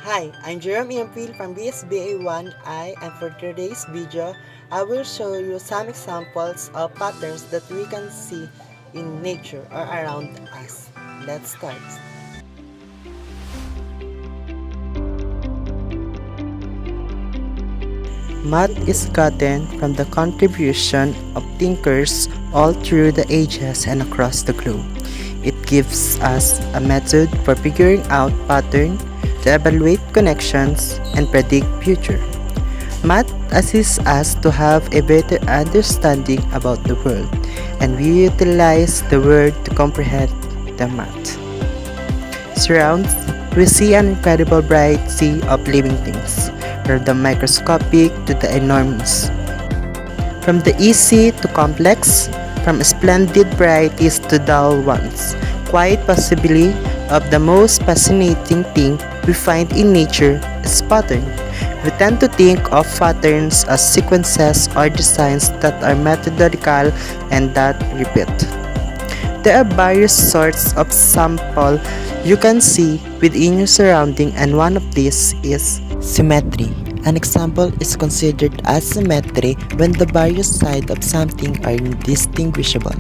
Hi, I'm Jerome from BSBA-1I, and for today's video, I will show you some examples of patterns that we can see in nature or around us. Let's start. Math is gotten from the contribution of thinkers all through the ages and across the globe. It gives us a method for figuring out patterns, to evaluate connections, and predict future. Math assists us to have a better understanding about the world, and we utilize the word to comprehend the math. Surrounds, we see an incredible bright sea of living things, from the microscopic to the enormous. From the easy to complex, from splendid varieties to dull ones. Quite possibly, of the most fascinating thing we find in nature is pattern. We tend to think of patterns as sequences or designs that are methodical and that repeat. There are various sorts of sample you can see within your surrounding, and one of these is symmetry. An example is considered as symmetry when the various sides of something are indistinguishable.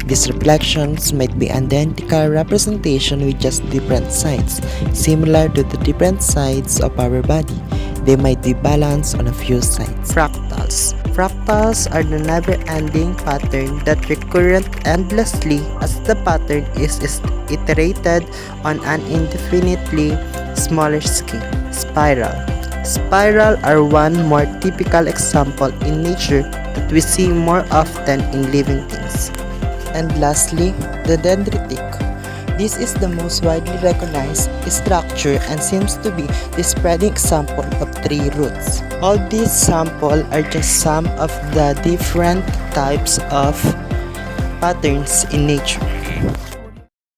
These reflections might be identical representation with just different sides, similar to the different sides of our body. They might be balanced on a few sides. Fractals. Fractals are the never-ending pattern that recurrent endlessly as the pattern is iterated on an indefinitely smaller scale. Spiral. Spiral are one more typical example in nature that we see more often in living things. And lastly, the dendritic. This is the most widely recognized structure and seems to be the spreading example of tree roots. All these samples are just some of the different types of patterns in nature.